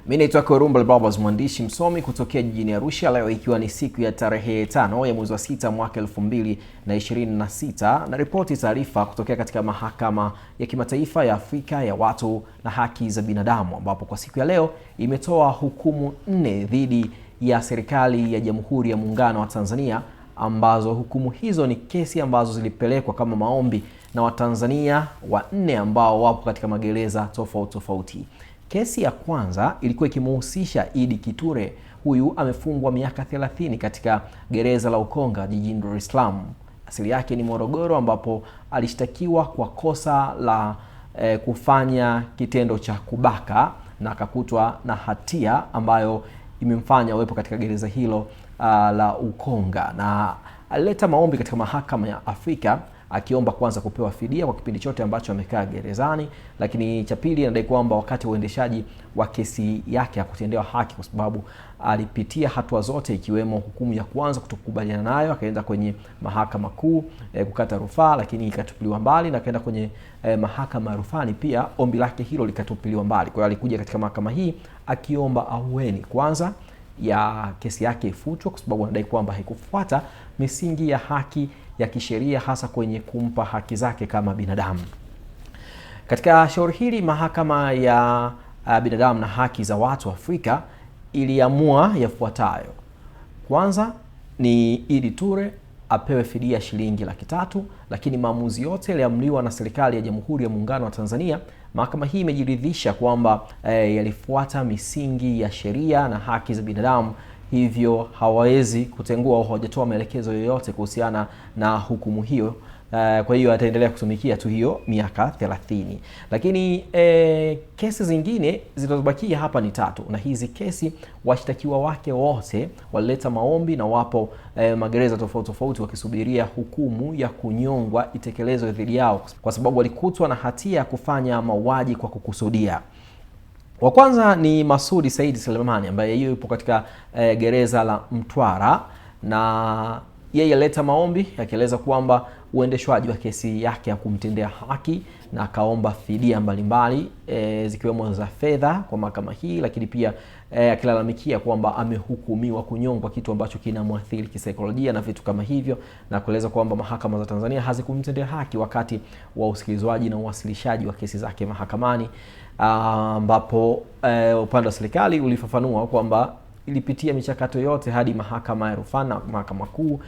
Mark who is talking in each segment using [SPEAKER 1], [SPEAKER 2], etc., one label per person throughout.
[SPEAKER 1] Mimi naitwa Korumbal Babas, mwandishi msomi kutokea jijini Arusha. Leo ikiwa ni siku ya tarehe 5 ya mwezi wa 6 mwaka 2026 na ripoti taarifa kutokea katika mahakama ya kimataifa ya Afrika ya watu na haki za binadamu, ambapo kwa siku ya leo imetoa hukumu 4 dhidi ya serikali ya Jamhuri ya Muungano wa Tanzania, ambazo hukumu hizo ni kesi ambazo zilipelekwa kama maombi na Watanzania 4 ambao wapo katika magereza tofauti. Kesi ya kwanza ilikuwa ikimhusisha Idi Kiture. Huyu amefungwa miaka 30 katika gereza la Ukonga jijini Dar es Salaam. Asili yake ni Morogoro, ambapo alishtakiwa kwa kosa la kufanya kitendo cha kubaka na akakutwa na hatia ambayo imemfanya awepo katika gereza hilo la Ukonga, na alileta maombi katika mahakama ya Afrika akiomba kwanza kupewa fidia kwa kipindi chote ambacho amekaa gerezani, lakini cha pili anadai kwamba wakati wa uendeshaji wa kesi yake hakutendewa haki kwa sababu alipitia hatua zote, ikiwemo hukumu ya kwanza kutokubaliana nayo, akaenda kwenye mahakama kuu kukata rufaa, lakini ikatupiliwa mbali, na akaenda kwenye mahakama ya rufani, pia ombi lake hilo likatupiliwa mbali. Kwa hiyo alikuja katika mahakama hii akiomba ahueni kwanza ya kesi yake ifutwe kwa sababu anadai kwamba haikufuata misingi ya haki ya kisheria, hasa kwenye kumpa haki zake kama binadamu. Katika shauri hili, mahakama ya binadamu na haki za watu Afrika iliamua yafuatayo. Kwanza ni Idi Ture apewe fidia shilingi 300,000, lakini maamuzi yote yaliamriwa na serikali ya Jamhuri ya Muungano wa Tanzania. Mahakama hii imejiridhisha kwamba yalifuata misingi ya sheria na haki za binadamu, hivyo hawawezi kutengua au hawajatoa maelekezo yoyote kuhusiana na hukumu hiyo. Kwa hiyo ataendelea kutumikia tu hiyo miaka 30. Lakini kesi zingine zilizobakia hapa ni 3, na hizi kesi washtakiwa wake wote walileta maombi na wapo magereza tofauti wakisubiria hukumu ya kunyongwa itekelezwe dhidi yao kwa sababu walikutwa na hatia ya kufanya mauaji kwa kukusudia. Wa kwanza ni Masudi Said Selemani, ambaye yupo katika gereza la Mtwara, na yeye alileta maombi akieleza kwamba uendeshwaji wa kesi yake ya kumtendea haki, na akaomba fidia mbalimbali zikiwemo za fedha kwa mahakama hii, lakini pia akilalamikia kwamba amehukumiwa kunyongwa, kitu ambacho kinamwathiri kisaikolojia na vitu kama hivyo, na kueleza kwamba mahakama za Tanzania hazikumtendea haki wakati wa usikilizwaji na uwasilishaji wa kesi zake mahakamani, ambapo upande wa serikali ulifafanua kwamba ilipitia michakato yote hadi mahakama ya rufaa na mahakama kuu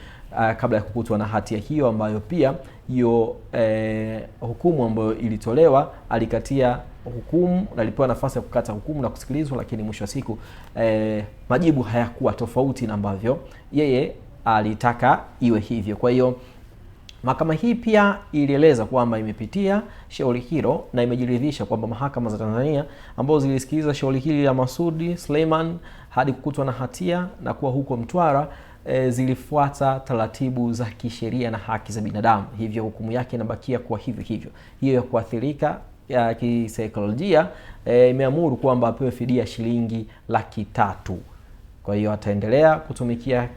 [SPEAKER 1] kabla ya kukutwa na hatia hiyo, ambayo pia hiyo hukumu ambayo ilitolewa, alikatia hukumu na alipewa nafasi ya kukata hukumu na kusikilizwa, lakini mwisho wa siku majibu hayakuwa tofauti na ambavyo yeye alitaka iwe hivyo. Kwa hiyo mahakama hii pia ilieleza kwamba imepitia shauri hilo na imejiridhisha kwamba mahakama za Tanzania ambazo zilisikiliza shauri hili la Masudi Suleiman hadi kukutwa na hatia na kuwa huko Mtwara zilifuata taratibu za kisheria na haki za binadamu, hivyo hukumu yake inabakia kuwa hivyo. Hiyo ya kuathirika ya kisaikolojia imeamuru kwamba apewe fidia shilingi 300,000. Kwa hiyo ataendelea kutumikia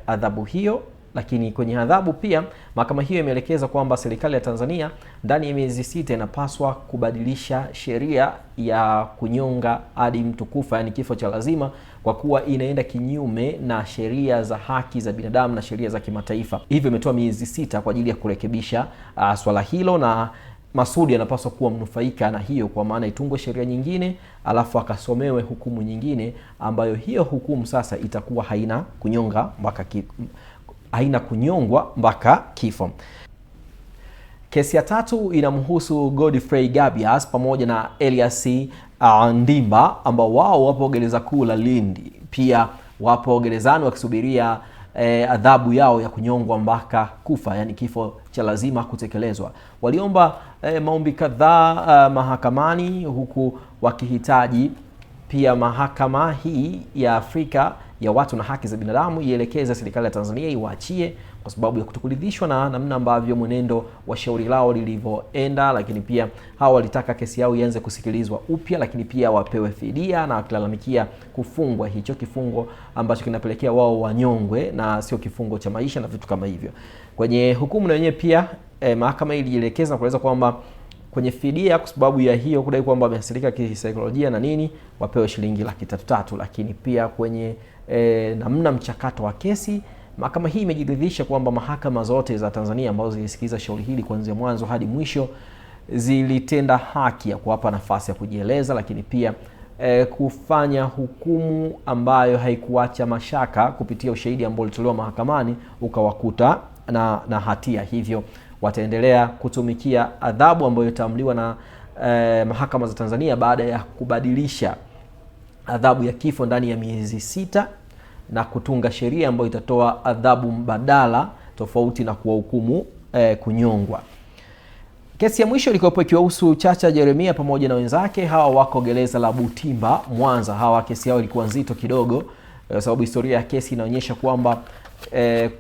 [SPEAKER 1] adhabu hiyo. Lakini kwenye adhabu pia mahakama hiyo imeelekeza kwamba serikali ya Tanzania ndani ya miezi 6 inapaswa kubadilisha sheria ya kunyonga hadi mtu kufa, yani kifo cha lazima, kwa kuwa inaenda kinyume na sheria za haki za binadamu na sheria za kimataifa. Hivyo imetoa miezi 6 kwa ajili ya kurekebisha swala hilo, na Masudi anapaswa kuwa mnufaika na hiyo, kwa maana itungwe sheria nyingine alafu akasomewe hukumu nyingine ambayo hiyo hukumu sasa itakuwa haina kunyongwa mpaka kifo. Kesi ya 3 inamhusu Godfrey Gabias pamoja na Elias Ndimba, ambao wao wapo gereza kuu la Lindi. Pia wapo gerezani wakisubiria adhabu yao ya kunyongwa mpaka kufa, yani kifo cha lazima kutekelezwa. Waliomba maombi kadhaa mahakamani, huku wakihitaji pia mahakama hii ya Afrika ya watu na haki za binadamu ielekeze serikali ya Tanzania iwaachie kwa sababu ya kutokuridhishwa na namna ambavyo mwenendo wa shauri lao lilivyoenda, lakini pia hao walitaka kesi yao ianze kusikilizwa upya, lakini pia wapewe fidia, na wakilalamikia kufungwa, hicho kifungo ambacho kinapelekea wao wanyongwe na sio kifungo cha maisha na vitu kama hivyo. Kwenye hukumu na wenyewe pia mahakama ilielekeza na kueleza kwamba kwenye fidia, kwa sababu ya hiyo kudai kwamba wameathirika kisaikolojia na nini, wapewe shilingi 300,000. Lakini pia kwenye namna mchakato wa kesi, mahakama hii imejiridhisha kwamba mahakama zote za Tanzania ambazo zilisikiliza shauri hili kuanzia mwanzo hadi mwisho zilitenda haki ya kuwapa nafasi ya kujieleza, lakini pia kufanya hukumu ambayo haikuacha mashaka kupitia ushahidi ambao ulitolewa mahakamani ukawakuta na hatia. Hivyo wataendelea kutumikia adhabu ambayo itaamliwa na mahakama za Tanzania baada ya kubadilisha adhabu ya kifo ndani ya miezi 6 na kutunga sheria ambayo itatoa adhabu mbadala tofauti na kuwahukumu kunyongwa. Kesi ya mwisho ilikuwa ikiwahusu Chacha Jeremia pamoja na wenzake. Hawa wako gereza la Butimba, Mwanza. Hawa kesi yao ilikuwa nzito kidogo, sababu historia ya kesi inaonyesha kwamba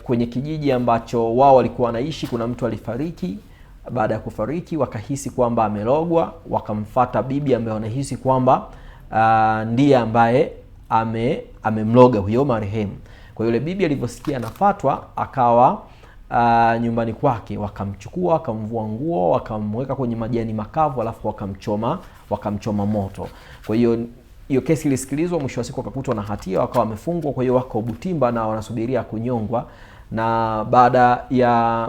[SPEAKER 1] kwenye kijiji ambacho wao walikuwa wanaishi kuna mtu alifariki. Baada ya kufariki wakahisi kwamba amelogwa, wakamfuata bibi ambaye wanahisi kwamba ndiye ambaye amemloga huyo marehemu. Kwa hiyo yule bibi alivyosikia anafuatwa akawa nyumbani kwake, wakamchukua, wakamvua nguo, wakamweka kwenye majani makavu, alafu wakamchoma moto. Kwa hiyo kesi ilisikilizwa, mwisho wa siku wakakutwa na hatia, wakawa wamefungwa. Kwa hiyo wako Butimba na wanasubiria kunyongwa. Na baada ya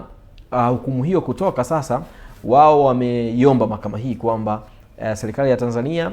[SPEAKER 1] hukumu hiyo kutoka, sasa wao wameiomba mahakama hii kwamba serikali ya Tanzania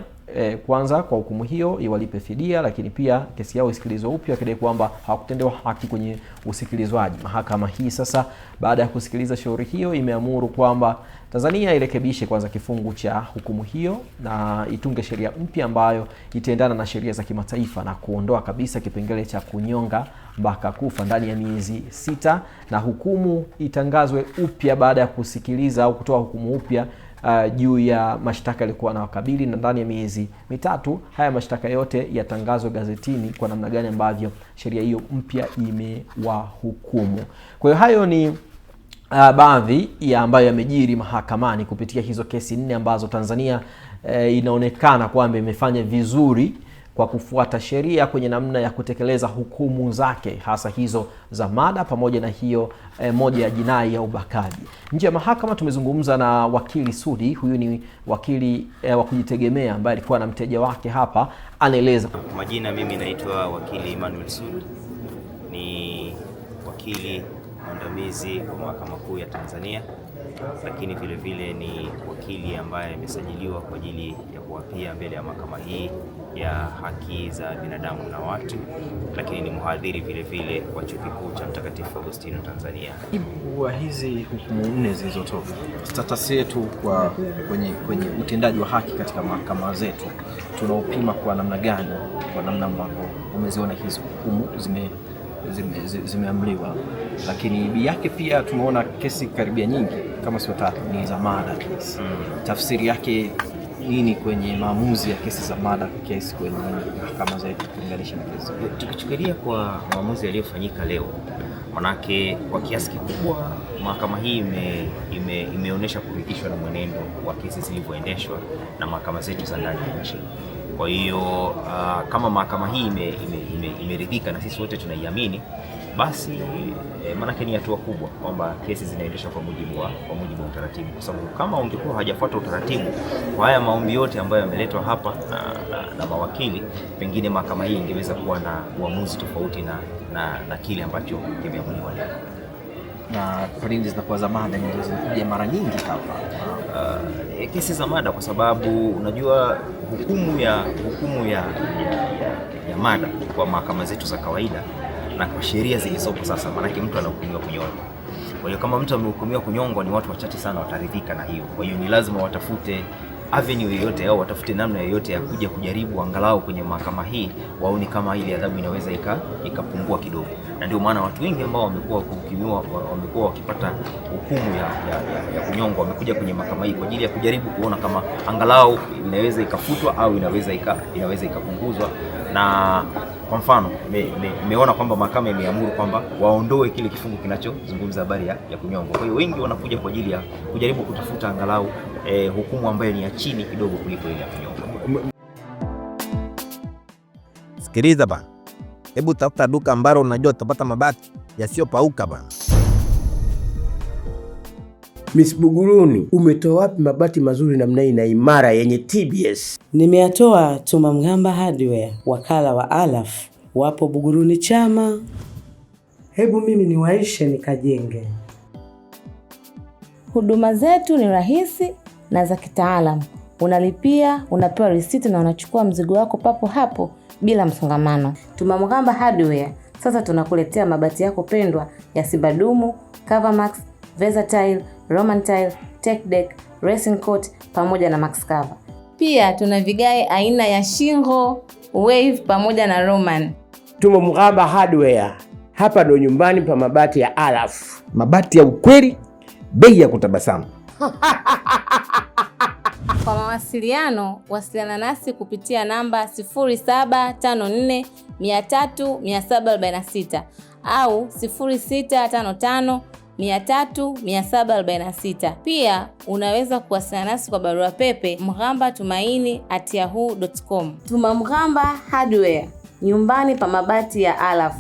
[SPEAKER 1] kwanza kwa hukumu hiyo iwalipe fidia, lakini pia kesi yao isikilizwe upya, wakidai kwamba hawakutendewa haki kwenye usikilizwaji. Mahakama hii sasa baada ya kusikiliza shauri hiyo imeamuru kwamba Tanzania irekebishe kwanza kifungu cha hukumu hiyo na itunge sheria mpya ambayo itaendana na sheria za kimataifa na kuondoa kabisa kipengele cha kunyonga mpaka kufa ndani ya miezi 6, na hukumu itangazwe upya baada ya kusikiliza au kutoa hukumu upya juu ya mashtaka yalikuwa na wakabili, na ndani ya miezi 3 haya mashtaka yote yatangazwe gazetini kwa namna gani ambavyo sheria hiyo mpya imewahukumu. Kwa hiyo hayo ni baadhi ya ambayo yamejiri mahakamani kupitia hizo kesi 4 ambazo Tanzania inaonekana kwamba imefanya vizuri kwa kufuata sheria kwenye namna ya kutekeleza hukumu zake, hasa hizo za mada pamoja na hiyo moja ya jinai ya ubakaji. Nje ya mahakama tumezungumza na wakili Sudi. Huyu ni wakili wa kujitegemea ambaye alikuwa na mteja wake hapa, anaeleza.
[SPEAKER 2] Majina, mimi naitwa wakili Emmanuel Sudi, ni wakili mwandamizi wa Mahakama Kuu ya Tanzania, lakini vile vile ni wakili ambaye amesajiliwa kwa ajili ya kuapia mbele ya mahakama hii ya haki za binadamu na watu, lakini ni mhadhiri vile vile wa Chuo Kikuu cha Mtakatifu Agustino Tanzania.
[SPEAKER 1] Kwa hizi hukumu 4 zilizotoka, status yetu kwenye utendaji wa haki katika mahakama zetu tunaupima kwa namna gani, kwa namna ambavyo umeziona hizi hukumu zimeamliwa? Lakini bi yake pia tumeona kesi karibia nyingi kama sio 3 ni za mada kesi. Tafsiri yake nini kwenye maamuzi ya kesi za mada kesi kwenye mahakama zetu kulinganisha na kesi?
[SPEAKER 2] Tukichukulia kwa maamuzi yaliyofanyika leo, manake kwa kiasi kikubwa mahakama hii imeonyesha kuridhishwa na mwenendo wa kesi zilivyoendeshwa na mahakama zetu za ndani ya nchi. Kwa hiyo kama mahakama hii imeridhika na sisi wote tunaiamini, basi manake ni hatua kubwa kwamba kesi zinaendeshwa kwa mujibu wa utaratibu, kwa sababu kama ungekuwa hajafuata utaratibu kwa haya maombi yote ambayo yameletwa hapa na mawakili, pengine mahakama hii ingeweza kuwa na uamuzi tofauti na kile ambacho kimeamuliwa leo.
[SPEAKER 1] Na kwa nini zinakuwa za mada ndio zinakuja mara nyingi hapa?
[SPEAKER 2] Kesi za mada kwa sababu unajua hukumu ya mada kwa mahakama zetu za kawaida na kwa sheria zilizopo sasa, maanake mtu anahukumiwa kunyongwa. Kwa hiyo kama mtu amehukumiwa kunyongwa, ni watu wachache sana wataridhika na hiyo. Kwa hiyo ni lazima watafute avenue yoyote au watafute namna yoyote ya kuja kujaribu angalau kwenye mahakama hii waone kama ile adhabu inaweza ikapungua kidogo. Na ndio maana watu wengi ambao wamekuwa kuhukumiwa, wamekuwa wakipata hukumu ya kunyongwa, wamekuja kwenye mahakama hii kwa ajili ya kujaribu kuona kama angalau inaweza ikafutwa au inaweza ikapunguzwa. Na kwa mfano nimeona kwamba mahakama imeamuru kwamba waondoe kile kifungu kinachozungumza habari ya kunyongwa. Kwa hiyo wengi wanakuja kwa ajili ya kujaribu kutafuta angalau hukumu ambayo ni ya chini kidogo kuliko ile ya kunyongwa.
[SPEAKER 3] Sikiliza bana, hebu tafuta duka ambalo unajua utapata mabati yasiyopauka bana.
[SPEAKER 4] Miss Buguruni, umetoa wapi mabati mazuri namna hii na imara yenye TBS?
[SPEAKER 5] Nimeyatoa Tumamgamba Hardware, wakala wa Alaf, wapo Buguruni Chama. Hebu mimi niwaishe nikajenge.
[SPEAKER 6] Huduma zetu ni rahisi na za kitaalamu. Unalipia, unapewa risiti na unachukua mzigo wako papo hapo bila msongamano. Tumamgamba Hardware sasa tunakuletea mabati yako pendwa ya Sibadumu, Covermax, Versatile, Roman Tile, Tech Deck, Racing Coat pamoja na Max Cover. Pia tuna vigae aina ya Shingo, Wave pamoja na Roman.
[SPEAKER 4] Tumamgamba Hardware, hapa ndo nyumbani pa mabati ya Alaf.
[SPEAKER 3] Mabati ya ukweli, bei ya kutabasamu.
[SPEAKER 6] Kwa mawasiliano, wasiliana nasi kupitia namba 0754 300 746 au 0655 300 746. Pia unaweza kuwasiliana nasi kwa barua pepe mghambatumaini@yahoo.com. Tumamgamba Hardware, nyumbani pa mabati ya Alaf.